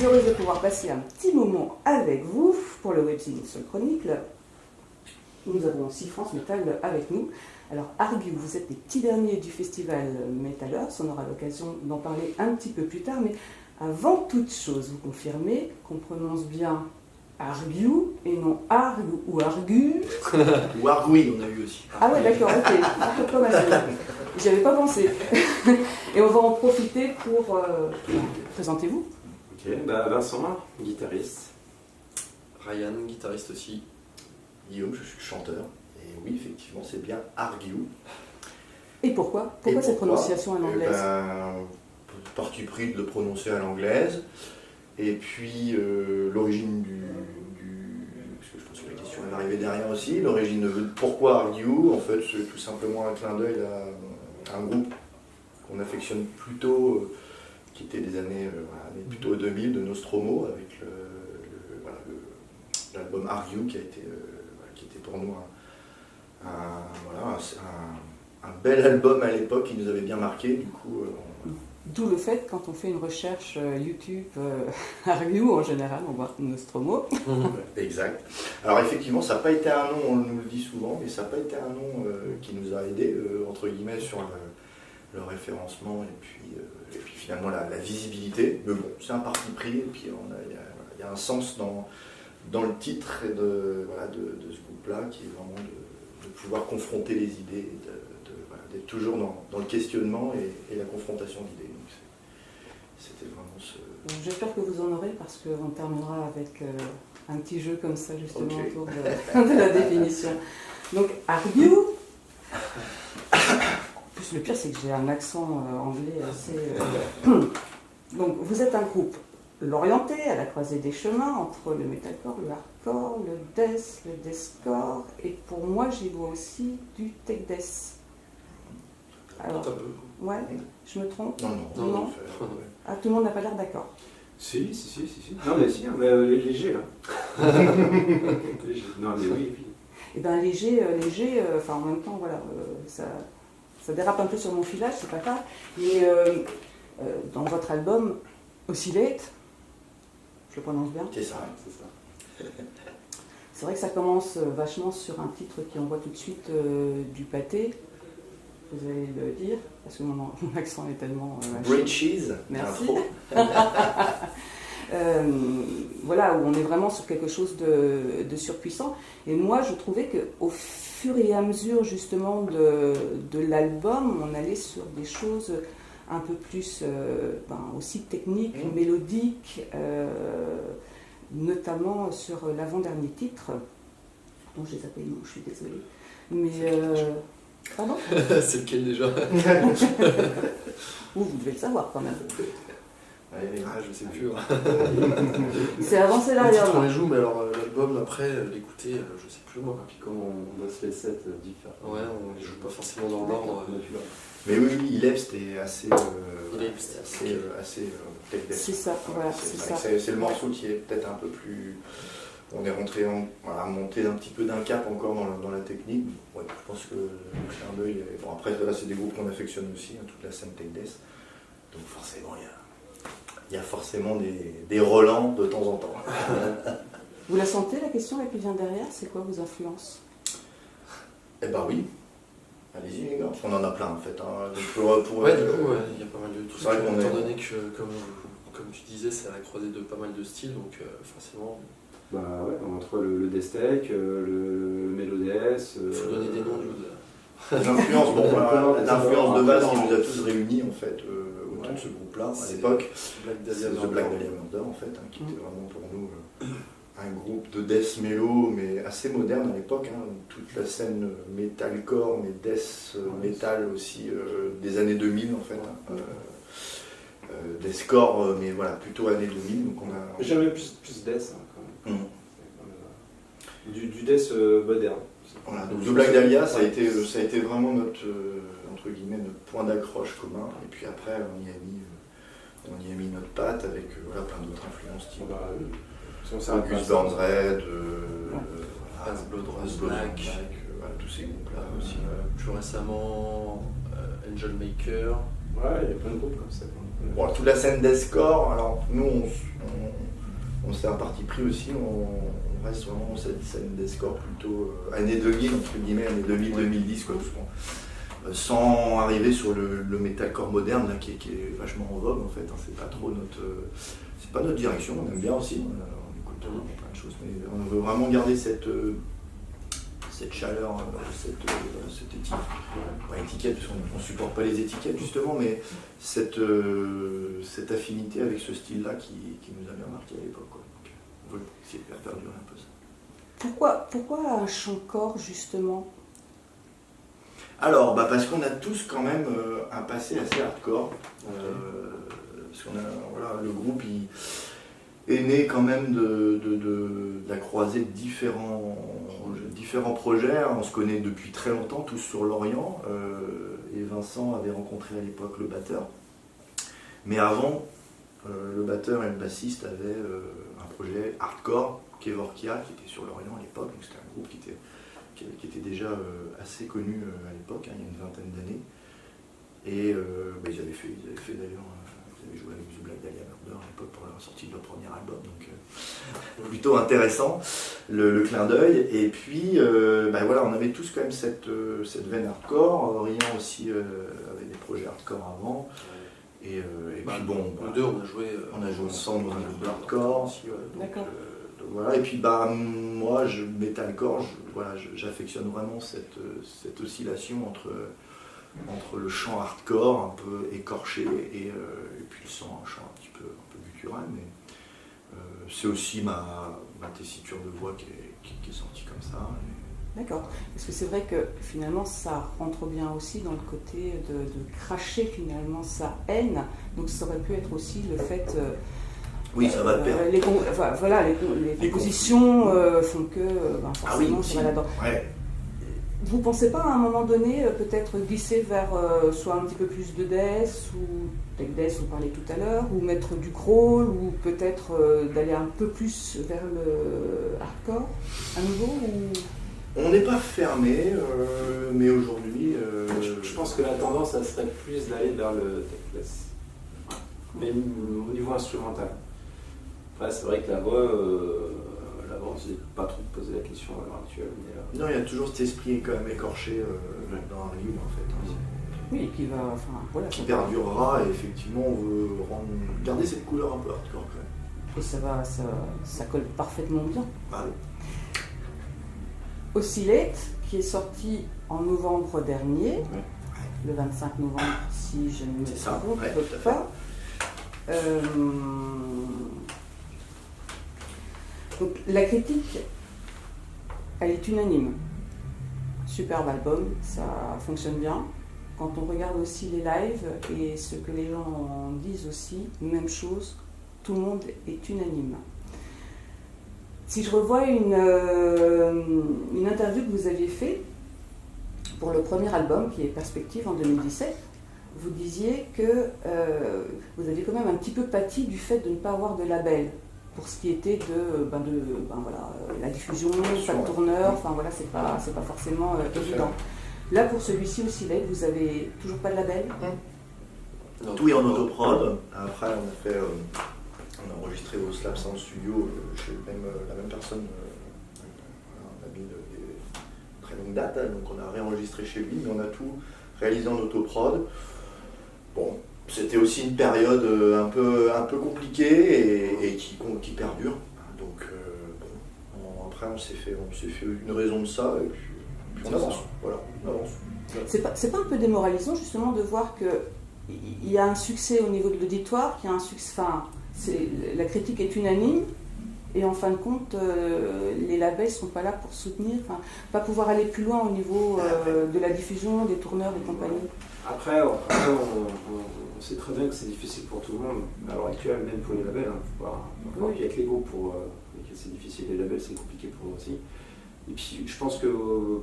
heureuse de pouvoir passer un petit moment avec vous pour le webzine Soul Chronicle. Nous avons aussi France Metal avec nous. Alors, Argue, vous êtes les petits derniers du festival Metalers. On aura l'occasion d'en parler un petit peu plus tard. Mais avant toute chose, vous confirmez qu'on prononce bien Argue et non Argue ou Argue. Ou Argui, on a vu aussi. Ah ouais, d'accord, ok. Pas mal. J'y avais pas pensé. Et on va en profiter pour... présentez-vous. Ok, Vincent, guitariste. Ryan, guitariste aussi. Guillaume, je suis chanteur. Et oui, effectivement, c'est bien Argue. Et pourquoi cette prononciation à l'anglaise? Parti pris de le prononcer à l'anglaise. Et puis l'origine parce que je pense que la question est arrivée derrière aussi, l'origine de pourquoi Argue, en fait, c'est tout simplement un clin d'œil à un groupe qu'on affectionne plutôt, qui était des années plutôt 2000, de Nostromo, avec l'album Argue, qui était pour nous un bel album à l'époque, qui nous avait bien marqué. Du coup, d'où le fait, quand on fait une recherche YouTube Argue, en général, on voit Nostromo. Exact. Alors effectivement, ça n'a pas été un nom, on nous le dit souvent, mais ça n'a pas été un nom qui nous a aidés, entre guillemets, sur le référencement et puis finalement la visibilité. Mais bon, c'est un parti pris, et puis il y a un sens dans le titre et de ce groupe-là, qui est vraiment de pouvoir confronter les idées, d'être toujours dans le questionnement et la confrontation d'idées. Donc c'était vraiment ce... J'espère que vous en aurez, parce qu'on terminera avec un petit jeu comme ça, justement, Okay. autour de la définition. Donc, Argue. En plus, le pire, c'est que j'ai un accent anglais assez... Donc, vous êtes un groupe l'orienté à la croisée des chemins entre le metalcore, le hardcore, le deathcore, et pour moi, j'y vois aussi du tech death. Alors, ouais, je me trompe? Non. Ah, tout le monde n'a pas l'air d'accord. Si. Non, mais si, léger là. Léger. Non, mais oui. Et bien, léger, en même temps, voilà, ça dérape un peu sur mon filage, c'est pas grave. Mais dans votre album, Oscillate, je le prononce bien? C'est ça. C'est vrai que ça commence vachement sur un titre qui envoie tout de suite du pâté. Vous allez le dire, parce que mon accent est tellement... Great cheese. Merci. Voilà, où on est vraiment sur quelque chose de surpuissant. Et moi, je trouvais qu'au fur et à mesure, justement, de l'album, on allait sur des choses un peu plus aussi techniques, mélodiques, notamment sur l'avant-dernier titre, dont je les appelle, non, je suis désolée. Mais... Pardon? C'est lequel déjà? Vous devez le savoir quand même. Je sais plus. C'est avancé Le derrière titre, on moi. les joue, mais alors l'album, après, l'écouter, je sais plus moi. Puis comme on bosse les sets différents. Ouais, on les joue pas forcément dans l'ordre. Mais oui, Ilep, c'était assez tech death. C'est ça, voilà, c'est ça. C'est le morceau qui est peut-être un peu plus... On est rentré monté un petit peu d'un cap encore dans la technique. Ouais, je pense que le clin d'œil... Bon, après, là, c'est des groupes qu'on affectionne aussi, toute la scène tech death. Donc forcément, il y a forcément des relents de temps en temps. Vous la sentez, la question qui vient derrière? C'est quoi vos influences? Eh ben oui. Allez-y les gars, on en a plein en fait. Donc Du coup, il y a pas mal de trucs. C'est vrai qu'on étant donné que, comme tu disais, c'est à la croisée de pas mal de styles, donc forcément... entre le death tech, le Melodeath... Il faut donner des noms. L'influence de base qui nous a tous réunis en fait autour de ce groupe-là à l'époque, c'est The Black Dahlia Murder en fait, qui était vraiment pour nous un groupe de death mellow mais assez moderne à l'époque, toute la scène metalcore mais death metal aussi des années 2000 en fait, deathcore mais voilà plutôt années 2000, donc on a... J'aimais plus death quand même. Du death moderne. Voilà, donc The Black Dahlia, ça a été vraiment notre point d'accroche commun. Et puis après, on y a mis notre patte avec plein d'autres influences, type Gus Burns Red, As Blood Rose Black, tous ces groupes-là aussi. Plus récemment, Angel Maker. Ouais, il y a plein de groupes comme ça. Bon, toute la scène deathcore, alors nous on s'est un parti pris aussi, on reste vraiment cette scène des scores plutôt années 2000, entre guillemets, années 2000-2010, quoi, parce qu'on- sans arriver sur le metalcore moderne là, qui est vachement en vogue en fait, hein, c'est pas trop c'est pas notre direction, on aime bien aussi, on écoute vraiment plein de choses, mais on veut vraiment garder cette chaleur, cette étiquette, pas étiquette parce qu'on supporte pas les étiquettes justement, mais cette affinité avec ce style-là qui nous a bien marqué à l'époque, quoi. Donc, on veut essayer de faire perdurer un peu ça. Pourquoi un chant-corps justement? Alors, parce qu'on a tous quand même un passé assez hardcore, parce qu'on a, voilà, le groupe est né quand même de la croisée de différents projets. On se connaît depuis très longtemps, tous sur Lorient, et Vincent avait rencontré à l'époque le batteur. Mais avant, le batteur et le bassiste avaient un projet hardcore, Kevorkia, qui était sur Lorient à l'époque, donc c'était un groupe qui était déjà assez connu à l'époque, hein, il y a une vingtaine d'années. Et ils avaient fait d'ailleurs, ils avaient joué avec The Black Dahlia Murder à l'époque pour la sortie de leur premier album, donc plutôt intéressant le clin d'œil. Et puis voilà, on avait tous quand même cette veine hardcore. Rien aussi avait des projets hardcore avant. Et puis bon, nous deux on a joué ensemble dans un groupe de hardcore. aussi, ouais, donc, D'accord. Donc voilà, et puis moi, metalcore, j'affectionne vraiment cette oscillation entre le chant hardcore un peu écorché et puis le chant un peu guttural, mais c'est aussi ma tessiture de voix qui est sortie comme ça. D'accord. Parce que c'est vrai que finalement ça rentre bien aussi dans le côté de cracher finalement sa haine. Donc ça aurait pu être aussi le fait. Oui, ça va de pair. Les compositions font que forcément ça va là-dedans. Ouais. Vous pensez pas à un moment donné peut-être glisser vers soit un petit peu plus de death ou tech death, on parlait tout à l'heure, ou mettre du crawl, ou peut-être d'aller un peu plus vers le hardcore à nouveau ou... On n'est pas fermé, mais aujourd'hui... Je pense que la tendance, ça serait plus d'aller vers le techless, mais au niveau instrumental. Après, c'est vrai que la voix, on ne s'est pas trop posé la question à l'heure actuelle. Mais, non, il y a toujours cet esprit quand même écorché dans un livre, en fait. Hein. Oui, Qui perdurera, et effectivement, on veut garder cette couleur un peu hardcore quand même. Et ça colle parfaitement bien. Ah oui. Oscillate, qui est sorti en novembre dernier, le 25 novembre, si je ne me trompe pas. Donc, la critique, elle est unanime. Superbe album, ça fonctionne bien. Quand on regarde aussi les lives et ce que les gens en disent aussi, même chose, tout le monde est unanime. Si je revois une interview que vous aviez faite pour le premier album, qui est Perspective en 2017, vous disiez que vous aviez quand même un petit peu pâti du fait de ne pas avoir de label pour ce qui était de la diffusion, pas de tourneur, enfin voilà, c'est pas forcément évident. Là, pour celui-ci aussi, vous avez toujours pas de label? Tout est en autoprod. Après, on a enregistré au Slap Sound Studio chez la même personne, un ami de très longue date, donc on a réenregistré chez lui, mais on a tout réalisé en autoprod. Bon, c'était aussi une période un peu compliquée et qui perdure. Donc après on s'est fait une raison de ça et puis on avance. Voilà, on avance. C'est pas un peu démoralisant justement de voir qu'il y a un succès au niveau de l'auditoire, qu'il y a un succès, la critique est unanime et en fin de compte les labels sont pas là pour soutenir, pas pouvoir aller plus loin au niveau de la diffusion, des tourneurs et compagnie. Après on sait très bien que c'est difficile pour tout le monde, à l'heure actuelle, même pour les labels. Il y a que les groupes pour lesquels c'est difficile, les labels c'est compliqué pour eux aussi. Et puis je pense que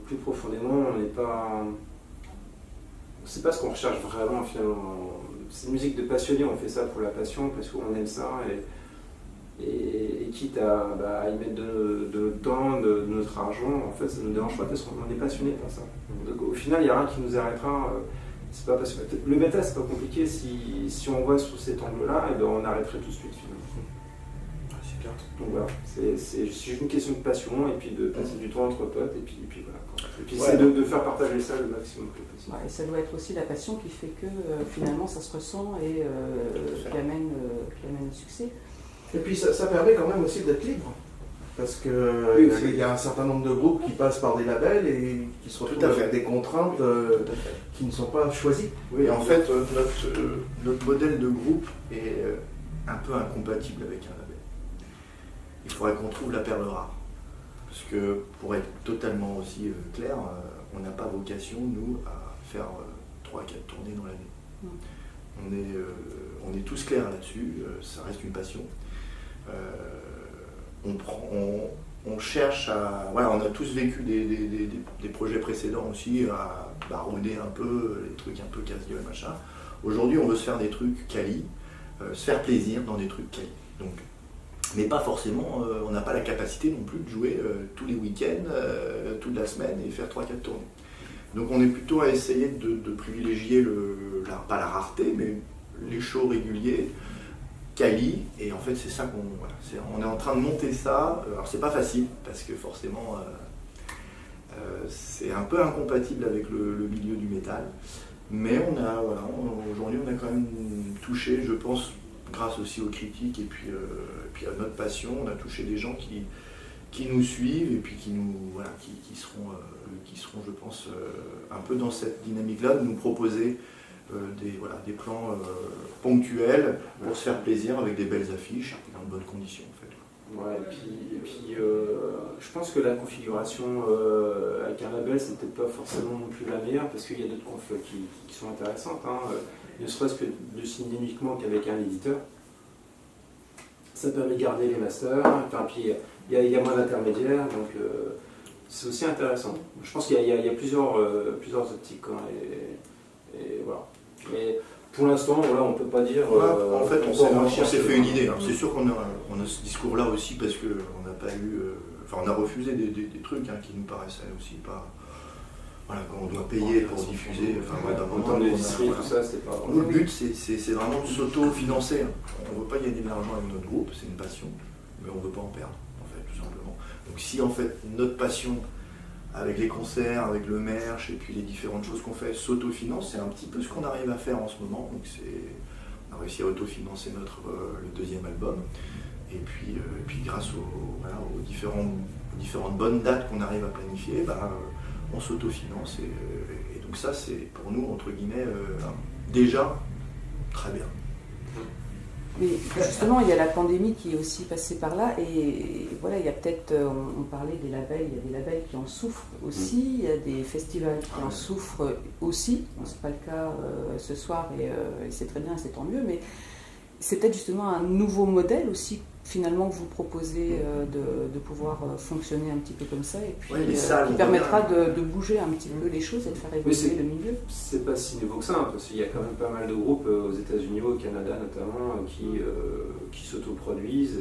plus profondément, on sait pas ce qu'on recherche vraiment finalement. C'est une musique de passionné, on fait ça pour la passion, parce qu'on aime ça, et quitte à y mettre de notre temps, de notre argent, en fait ça ne nous dérange pas parce qu'on est passionné par ça. Donc au final, il n'y a rien qui nous arrêtera. C'est pas parce que le métal c'est pas compliqué, si on voit sous cet angle-là, on arrêterait tout de suite finalement. clair. Donc voilà, c'est juste une question de passion et puis de passer du temps entre potes et puis voilà. Quoi. Et puis c'est de faire partager ça le maximum que possible. Ouais, et ça doit être aussi la passion qui fait que finalement ça se ressent et qui amène le succès. Et puis ça permet quand même aussi d'être libre. Parce qu'il y a un certain nombre de groupes qui passent par des labels et qui se retrouvent avec des contraintes qui ne sont pas choisies. Oui, en fait, notre modèle de groupe est un peu incompatible avec un label. Il faudrait qu'on trouve la perle rare. Parce que, pour être totalement aussi clair, on n'a pas vocation, nous, à faire 3-4 tournées dans l'année. On est tous clairs là-dessus, ça reste une passion. On cherche à... Voilà, on a tous vécu des projets précédents aussi, à barouder un peu, les trucs un peu casse-gueule, machin. Aujourd'hui, on veut se faire des trucs quali, se faire plaisir dans des trucs quali. Donc, mais pas forcément, on n'a pas la capacité non plus de jouer tous les week-ends, toute la semaine et faire 3-4 tournées. Donc on est plutôt à essayer de privilégier, pas la rareté, mais les shows réguliers, quali, et en fait c'est ça on est en train de monter ça. Alors c'est pas facile parce que forcément c'est un peu incompatible avec le milieu du métal, mais aujourd'hui on a quand même touché, je pense, grâce aussi aux critiques et puis à notre passion, on a touché des gens qui nous suivent et puis qui seront, je pense, un peu dans cette dynamique-là, de nous proposer des plans ponctuels pour se faire plaisir avec des belles affiches dans de bonnes conditions en fait. Ouais, et puis je pense que la configuration avec un label, c'est peut-être pas forcément non plus la meilleure parce qu'il y a d'autres confs qui sont intéressantes, hein. Ne serait-ce que de signer uniquement qu'avec un éditeur. Ça permet de garder les masters, enfin, puis il y a moins d'intermédiaires, donc c'est aussi intéressant. Je pense qu'il y a plusieurs optiques, hein, et voilà. Mais pour l'instant, voilà, on ne peut pas dire... en fait, on s'est fait une idée. Hein. C'est sûr qu'on a ce discours-là aussi parce qu'on n'a pas eu... on a refusé des trucs qui nous paraissaient aussi pas... Voilà, quand on doit payer pour diffuser... En termes de distribution, tout ça, c'est pas... Nous, le but, c'est vraiment de s'auto-financer. On ne veut pas gagner de l'argent avec notre groupe, c'est une passion, mais on ne veut pas en perdre, en fait, tout simplement. Donc si, en fait, notre passion, avec les concerts, avec le merch, et puis les différentes choses qu'on fait, s'autofinance, c'est un petit peu ce qu'on arrive à faire en ce moment. Donc on a réussi à autofinancer le deuxième album. Et puis grâce aux différentes bonnes dates qu'on arrive à planifier, on s'autofinance. Et donc ça, c'est pour nous, entre guillemets, déjà très bien. Mais justement, il y a la pandémie qui est aussi passée par là, et voilà, il y a peut-être, on parlait des labels, il y a des labels qui en souffrent aussi, il y a des festivals qui en souffrent aussi. Bon, c'est pas le cas ce soir, et c'est très bien, c'est tant mieux, mais c'est peut-être justement un nouveau modèle aussi, finalement, que vous proposez de pouvoir fonctionner un petit peu comme ça, et puis qui permettra de bouger un petit peu les choses et de faire évoluer le milieu. C'est pas si nouveau que ça, hein, parce qu'il y a quand même pas mal de groupes aux États-Unis, au Canada notamment, qui s'autoproduisent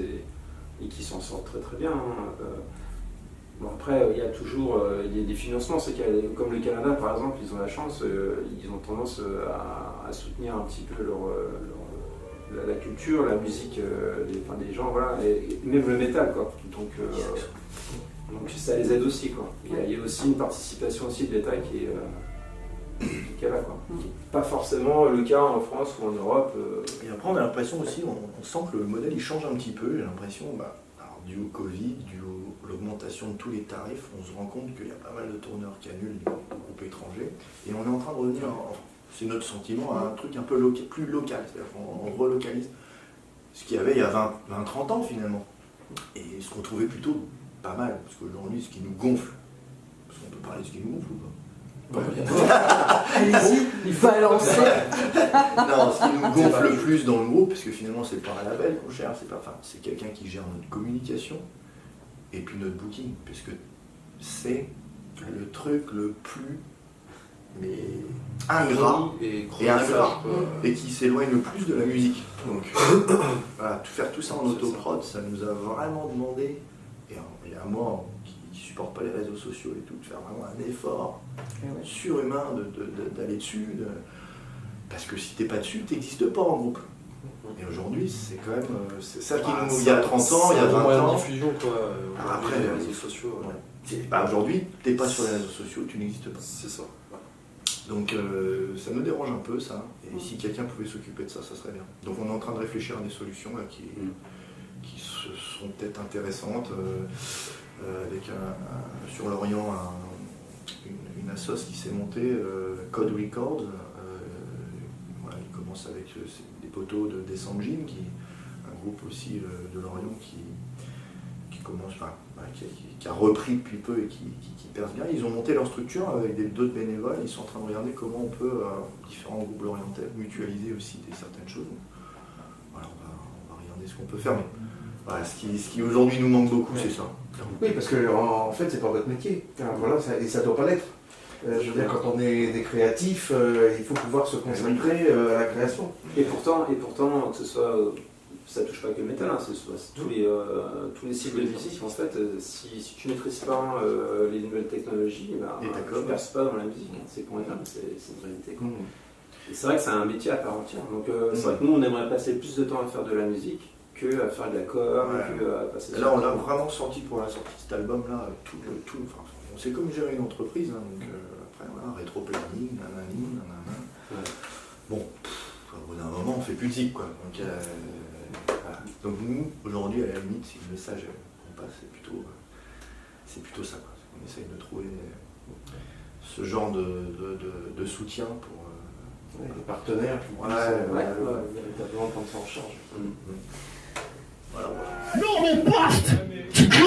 et qui s'en sortent très très bien. Hein. Bon, après, il y a toujours des financements. C'est comme le Canada, par exemple, ils ont la chance, ils ont tendance à soutenir un petit peu la culture, la musique des gens, voilà, et même le métal, quoi. Donc ça les aide aussi, quoi. Il y a aussi une participation aussi de l'État qui est là, quoi. Pas forcément le cas en France ou en Europe. Et après, on a l'impression aussi, on sent que le modèle il change un petit peu. J'ai l'impression, alors, dû au Covid, dû à l'augmentation de tous les tarifs, on se rend compte qu'il y a pas mal de tourneurs qui annulent des groupes étrangers. Et on est en train de revenir, c'est notre sentiment, à un truc un peu plus local. C'est-à-dire qu'on relocalise ce qu'il y avait il y a 20-30 ans finalement. Et ce qu'on trouvait plutôt pas mal. Parce qu'aujourd'hui, ce qui nous gonfle, parce qu'on peut parler de ce qui nous gonfle ou pas? Allez-y, il faut lancer. Non, ce qui nous gonfle le plus dans le groupe, parce que finalement c'est pas un label qu'on cherche, c'est quelqu'un qui gère notre communication et puis notre booking, puisque c'est le truc le plus ingrat et qui s'éloigne le plus de la musique. Donc voilà, faire tout ça en autoprod, ça nous a vraiment demandé, et à moi qui supporte pas les réseaux sociaux et tout, de faire vraiment un effort surhumain d'aller dessus, parce que si t'es pas dessus, t'existes pas en groupe. Et aujourd'hui, c'est quand même c'est ça qui nous. C'est Il y a 30 ans, il y a 20 moyen de ans. diffusion, quoi. Après, Les réseaux sociaux. Aujourd'hui, t'es pas sur les réseaux sociaux, tu n'existes pas. C'est ça. Ouais. Donc ça nous dérange un peu ça. Et si quelqu'un pouvait s'occuper de ça, ça serait bien. Donc on est en train de réfléchir à des solutions là, qui sont peut-être intéressantes. Avec sur l'Orient une assoce qui s'est montée, Code Records. Voilà, il commence avec des poteaux de Descendjin, qui un groupe aussi de l'Orient qui commence, qui a repris depuis peu et qui perce bien. Ils ont monté leur structure avec d'autres bénévoles. Ils sont en train de regarder comment on peut, différents groupes orientaux, mutualiser aussi certaines choses. Voilà, on va regarder ce qu'on peut faire. Mais voilà, ce qui aujourd'hui nous manque beaucoup, c'est ça. Oui, parce que en fait, c'est pas votre métier. Enfin, voilà, et ça doit pas l'être. Je veux dire, quand on est des créatifs, il faut pouvoir se concentrer à la création. Et pourtant, que ce soit, ça touche pas que le métal, hein, c'est tous les styles de musique. En fait, si tu maîtrises pas les nouvelles technologies, tu ne perces pas dans la musique. Hein, c'est pour rien, c'est une réalité. Quoi. Et c'est vrai que c'est un métier à part entière. Donc c'est vrai que nous, on aimerait passer plus de temps à faire de la musique qu'à faire de la com, qu'à passer. Là, on l'a vraiment senti pour la sortie de cet album-là, on sait comme gérer une entreprise, hein, donc après, voilà, rétro-planning, nanani, nanana. Ouais. Bon, au bout d'un moment, on fait plus de zik, quoi. Donc, voilà. Donc nous, aujourd'hui, à la limite, si le message qu'on passe, c'est plutôt ça, quoi. On essaye de trouver ce genre de soutien pour... les partenaires qui vont véritablement prendre ça en charge. Voilà. No bust to go!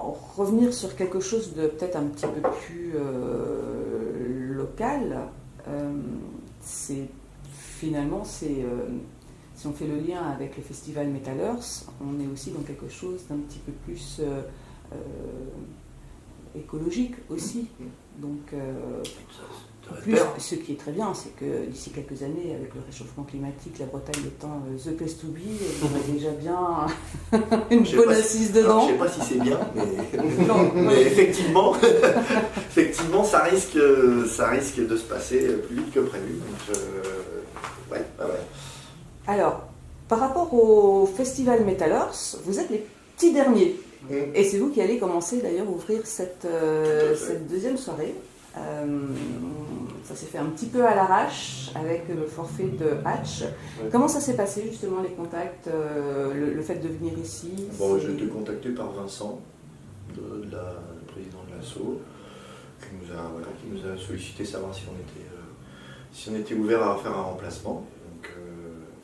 maintenant revenir sur quelque chose de peut-être un petit peu plus local. C'est finalement, si on fait le lien avec le festival Metal Earth, on est aussi dans quelque chose d'un petit peu plus écologique aussi. Donc, plus, ce qui est très bien, c'est que d'ici quelques années, avec le réchauffement climatique, la Bretagne étant the place to be, on a déjà bien une bonne assise dedans. Je ne sais pas si c'est bien, mais effectivement, effectivement, ça risque de se passer plus vite que prévu. Donc, ouais. Alors, par rapport au festival Metal Earth, vous êtes les petits derniers. Et c'est vous qui allez commencer d'ailleurs à ouvrir cette deuxième soirée. Ça s'est fait un petit peu à l'arrache avec le forfait de Hatch. Comment ça s'est passé justement les contacts, le fait de venir ici? Bon, j'ai été contacté par Vincent, le président de l'asso, qui nous a sollicité savoir si on était ouvert à faire un remplacement. Donc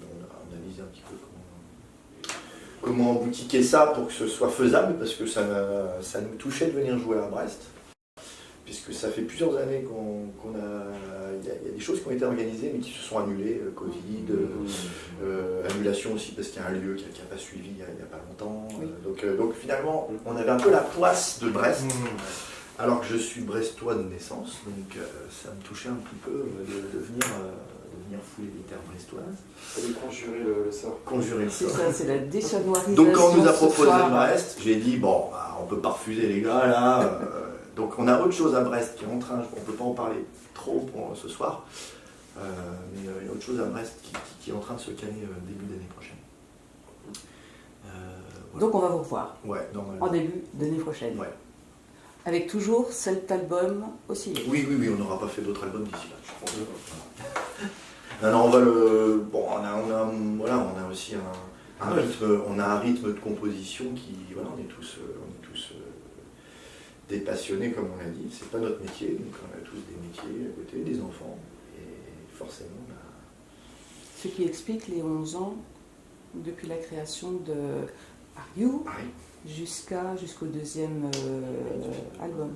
on a analysé un petit peu comment boutiquer ça pour que ce soit faisable, parce que ça nous touchait de venir jouer à Brest. Puisque ça fait plusieurs années il y a des choses qui ont été organisées mais qui se sont annulées, Covid, annulation aussi parce qu'il y a un lieu qui n'a pas suivi il n'y a pas longtemps. Oui. Donc finalement, on avait un peu la poisse de Brest, alors que je suis brestois de naissance, donc ça me touchait un petit peu de venir fouler les terres brestoises. Il fallait conjurer le sort. C'est ça, c'est la déchanoirisation. Donc quand on nous a proposé Brest, j'ai dit, bon, on ne peut pas refuser les gars là. Donc on a autre chose à Brest qui est en train, on ne peut pas en parler trop pour ce soir, mais il y a autre chose à Brest qui est en train de se caler début d'année prochaine. Voilà. Donc on va vous revoir en début d'année prochaine. Ouais. Avec toujours cet album aussi. Oui, on n'aura pas fait d'autres albums d'ici là, je pense. Non, on va on a aussi un rythme, on a un rythme de composition qui, voilà, on est tous des passionnés, comme on l'a dit, c'est pas notre métier, donc on a tous des métiers à côté, des enfants, et forcément Ce qui explique les 11 ans depuis la création de Are You jusqu'au deuxième album.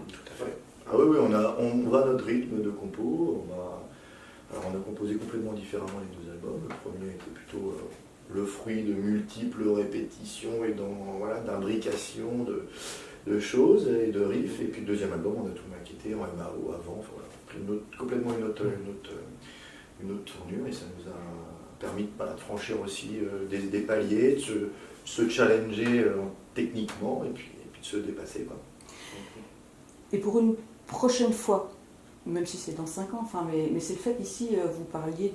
Tout à fait. Ah oui, on va à notre rythme de compo, on a composé complètement différemment les deux albums. Le premier était plutôt le fruit de multiples répétitions et d'imbrications de choses et de riffs, et puis le deuxième album on a tout maquetté en MAO avant, complètement une autre tournure, et ça nous a permis de franchir aussi des paliers, de se challenger techniquement et puis de se dépasser, quoi. Et pour une prochaine fois, même si c'est dans 5 ans, mais c'est le fait ici, vous parliez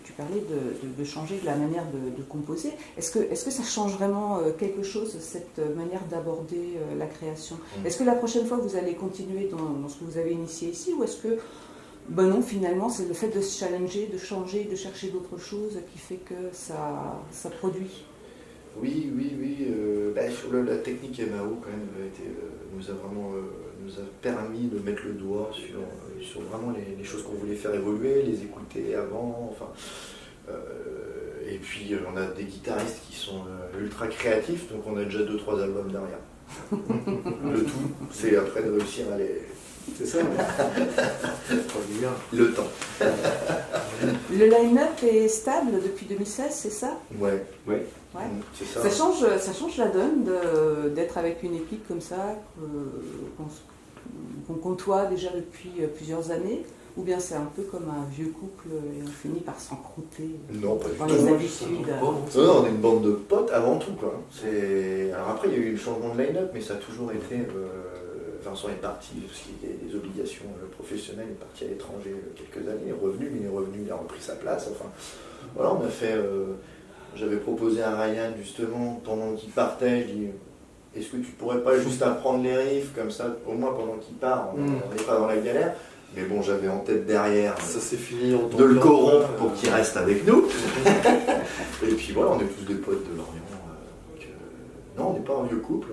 tu parlais de changer de la manière de composer. Est-ce que ça change vraiment quelque chose, cette manière d'aborder la création? Est-ce que la prochaine fois, vous allez continuer dans ce que vous avez initié ici, ou est-ce que, non, finalement, c'est le fait de se challenger, de changer, de chercher d'autres choses qui fait que ça produit? Oui. Sur la technique MAO, quand même, nous a permis de mettre le doigt sur vraiment les choses qu'on voulait faire évoluer, les écouter avant, et puis on a des guitaristes qui sont ultra créatifs, donc on a déjà 2-3 albums derrière. Le tout, c'est après de réussir à les... C'est ça, le temps. Le line-up est stable depuis 2016, c'est ça? Ouais. C'est ça. Ça change la donne d'être avec une équipe comme ça, qu'on côtoie déjà depuis plusieurs années, ou bien c'est un peu comme un vieux couple et on finit par s'encrouter dans les habitudes? Non, on est une bande de potes avant tout, quoi. Alors après, il y a eu le changement de line-up, mais ça a toujours été... Vincent est parti parce qu'il y a des obligations professionnelles, il est parti à l'étranger quelques années, il est revenu, il a repris sa place. Voilà, on a fait... J'avais proposé à Ryan, justement, pendant qu'il partait, je dis, est-ce que tu pourrais pas juste apprendre les riffs, comme ça, au moins pendant qu'il part, on n'est pas dans la galère. Mais bon, j'avais en tête derrière ça s'est fini de le corrompre pour qu'il reste avec nous. Et puis voilà, on est tous des potes de Lorient. Non, on n'est pas un vieux couple,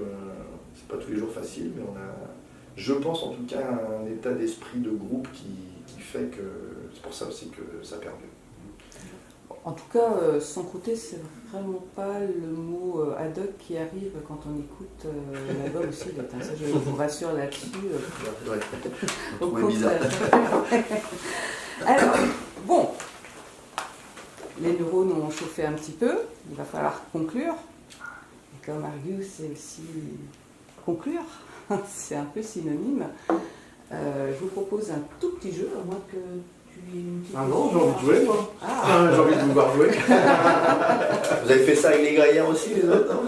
c'est pas tous les jours facile, mais on a, je pense en tout cas, un état d'esprit de groupe qui fait que c'est pour ça aussi que ça perdure. En tout cas, sans côté, c'est vraiment pas le mot ad hoc qui arrive quand on écoute l'album aussi. Ça, je vous rassure là-dessus. Ouais. Au On trouvait bizarre. Alors, bon, les neurones ont chauffé un petit peu. Il va falloir conclure. Et comme argue, c'est aussi conclure. C'est un peu synonyme. Je vous propose un tout petit jeu, à moins que tu aies une petite... Ah non, j'ai envie de jouer, moi. Ah. J'ai envie de vous voir jouer. Vous avez fait ça avec les Graillères aussi, les autres, non?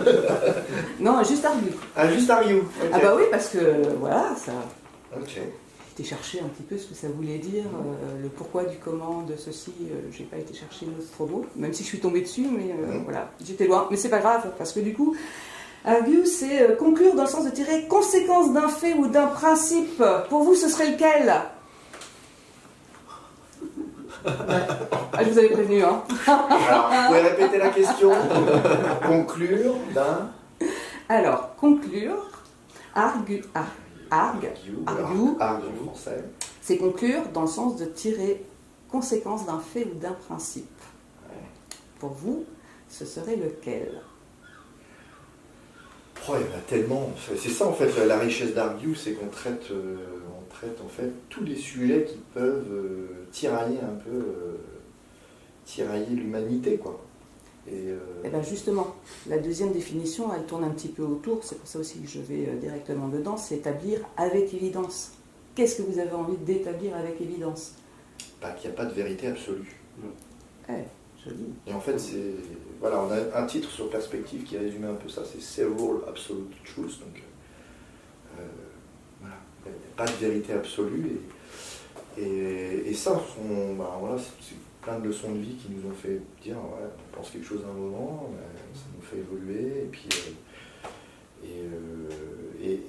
Non, juste argue. Ah, juste Ariou. Okay. Ah bah oui, parce que voilà, ça... Ok. J'ai été chercher un petit peu ce que ça voulait dire, le pourquoi du comment de ceci. J'ai pas été chercher Nostromo, même si je suis tombée dessus, mais voilà, j'étais loin. Mais c'est pas grave, parce que du coup, argue, c'est conclure dans le sens de tirer conséquence d'un fait ou d'un principe. Pour vous, ce serait lequel? Ah, je vous avais prévenu, hein. Alors, vous pouvez répéter la question? Conclure d'un... Alors, conclure, argue, français. c'est conclure dans le sens de tirer conséquence d'un fait ou d'un principe. Pour vous, ce serait lequel? Oh, il y en a tellement. C'est ça en fait la richesse d'Argue, c'est qu'on traite, en fait tous les sujets qui peuvent tirailler un peu, tirailler l'humanité, quoi. Et bien justement, la deuxième définition, elle tourne un petit peu autour, c'est pour ça aussi que je vais directement dedans, c'est établir avec évidence. Qu'est-ce que vous avez envie d'établir avec évidence? Qu'il n'y a pas de vérité absolue. Joli. Et en fait, voilà, on a un titre sur Perspective qui résume un peu ça, c'est Several Absolute Truths. Donc, voilà, il n'y a pas de vérité absolue. Et ça, voilà, c'est plein de leçons de vie qui nous ont fait dire, ouais, on pense quelque chose à un moment, ça nous fait évoluer,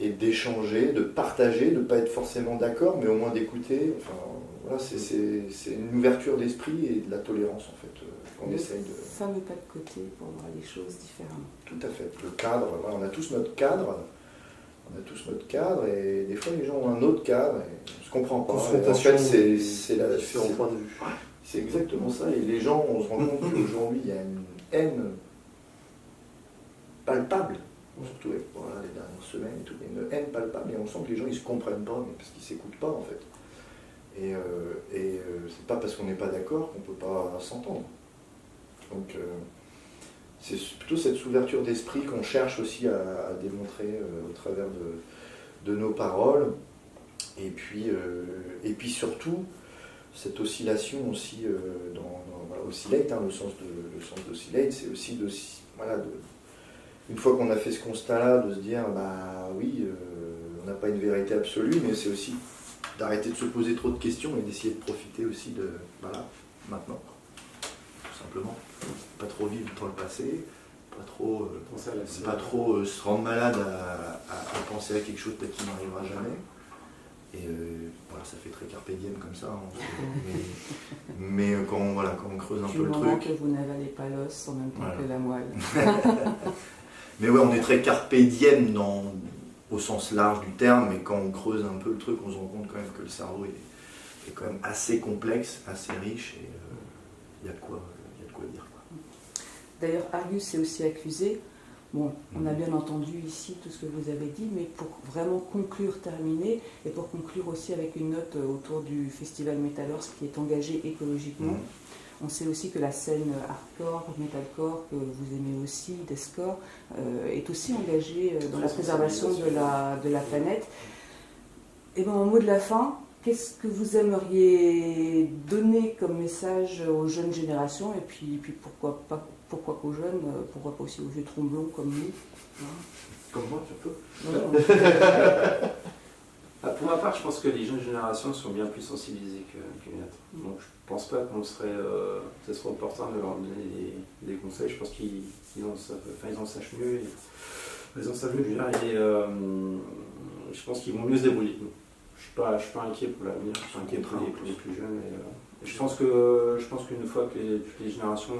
et d'échanger, de partager, de ne pas être forcément d'accord, mais au moins d'écouter. Enfin, voilà, c'est une ouverture d'esprit et de la tolérance, en fait, qu'on essaye de... fameux pas de côté pour voir les choses différemment. Tout à fait. Le cadre, voilà, on a tous notre cadre. Et des fois les gens ont un autre cadre et on ne se comprend pas. En fait, c'est la différents points de vue. C'est exactement ça. Et les gens, on se rend compte qu'aujourd'hui, il y a une haine palpable, surtout avec les dernières semaines et tout, il y a une haine palpable et on sent que les gens ils ne se comprennent pas, mais parce qu'ils ne s'écoutent pas en fait. Et c'est pas parce qu'on n'est pas d'accord qu'on ne peut pas s'entendre. Donc c'est plutôt cette ouverture d'esprit qu'on cherche aussi à démontrer au travers de nos paroles. Et puis surtout, cette oscillation aussi dans Oscillate, le sens d'Oscillate, c'est aussi une fois qu'on a fait ce constat-là, de se dire, oui, on n'a pas une vérité absolue, mais c'est aussi d'arrêter de se poser trop de questions et d'essayer de profiter aussi de, maintenant, tout simplement. Pas trop vivre dans le passé, pas trop se rendre malade à penser à quelque chose peut-être qui n'arrivera jamais. Et voilà, ça fait très carpe diem comme ça. Mais quand on creuse un peu le truc... que vous n'avalez pas l'os en même temps que la moelle. Mais ouais, on est très carpe diem au sens large du terme, mais quand on creuse un peu le truc, on se rend compte quand même que le cerveau est quand même assez complexe, assez riche, et il y a de quoi dire. D'ailleurs, Argus s'est aussi accusé. Bon, on a bien entendu ici tout ce que vous avez dit, mais pour vraiment conclure, terminer, et pour conclure aussi avec une note autour du festival Metalors qui est engagé écologiquement. On sait aussi que la scène hardcore, metalcore, que vous aimez aussi, deathcore, est aussi engagée dans la préservation de la planète. Et bien, en mot de la fin, qu'est-ce que vous aimeriez donner comme message aux jeunes générations, et puis pourquoi qu'aux jeunes, pourquoi pas aussi aux vieux tromblons comme nous, hein. Comme moi, surtout. Pour ma part, je pense que les jeunes générations sont bien plus sensibilisées que les autres. Donc je pense pas qu'on serait, ce serait opportun de leur donner des conseils. Je pense qu'ils en sachent mieux. Ils en savent mieux, je pense qu'ils vont mieux se débrouiller. Je suis pas inquiet pour l'avenir, je suis inquiet pour les plus jeunes. Je pense qu'une fois que toutes les générations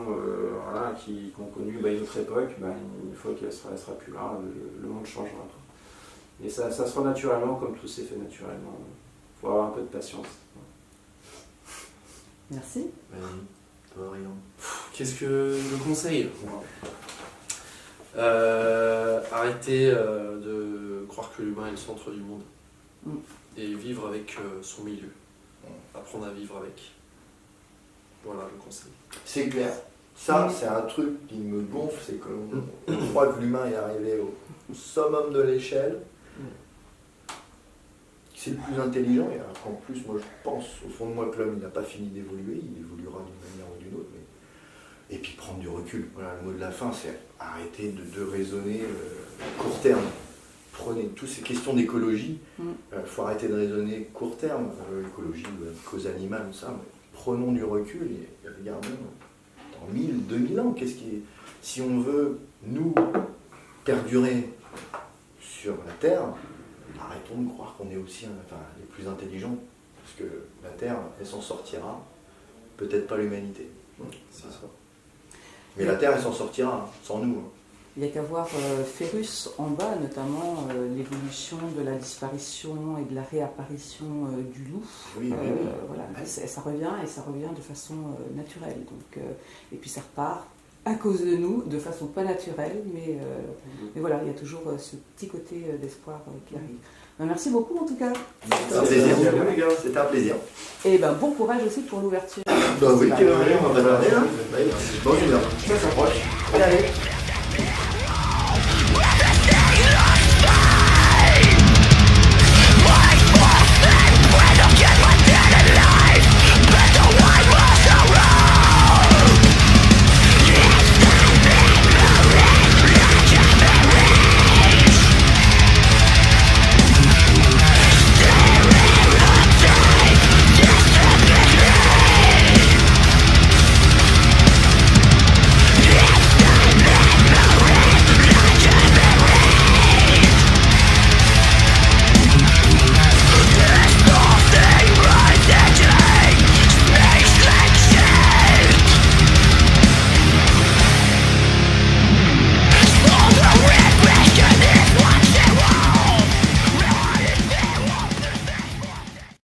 qui ont connu une autre époque, une fois qu'elle sera plus là, le monde changera. Et ça se fera naturellement, comme tout s'est fait naturellement. Il faut avoir un peu de patience. Merci. Vas-y, toi, Orion. Qu'est-ce que le conseil? Arrêter de croire que l'humain est le centre du monde. Et vivre avec son milieu. Apprendre à vivre avec. Voilà le conseil. C'est clair. Ça, c'est un truc qui me gonfle, c'est qu'on croit que l'humain est arrivé au summum de l'échelle. C'est le plus intelligent, et alors qu'en plus, moi je pense au fond de moi que l'homme n'a pas fini d'évoluer, il évoluera d'une manière ou d'une autre. Et puis prendre du recul. Voilà, le mot de la fin, c'est arrêter de raisonner court terme. Prenez toutes ces questions d'écologie, faut arrêter de raisonner court terme, écologie, cause animale, ça. Mais prenons du recul et regardons dans 1000, 2000 ans, si on veut nous perdurer sur la Terre, arrêtons de croire qu'on est aussi les plus intelligents, parce que la Terre, elle s'en sortira, peut-être pas l'humanité. C'est ça. Mais la Terre, elle s'en sortira, sans nous. Il n'y a qu'à voir Phérus en bas, notamment l'évolution de la disparition et de la réapparition du loup. Oui, voilà, ça revient de façon naturelle. Donc, et puis ça repart à cause de nous, de façon pas naturelle, mais voilà, il y a toujours ce petit côté d'espoir qui arrive. Merci beaucoup en tout cas. C'était un plaisir. C'était un plaisir. Et bon courage aussi pour l'ouverture. Bah oui, on va regarder, hein. Bon, ça s'approche. Allez.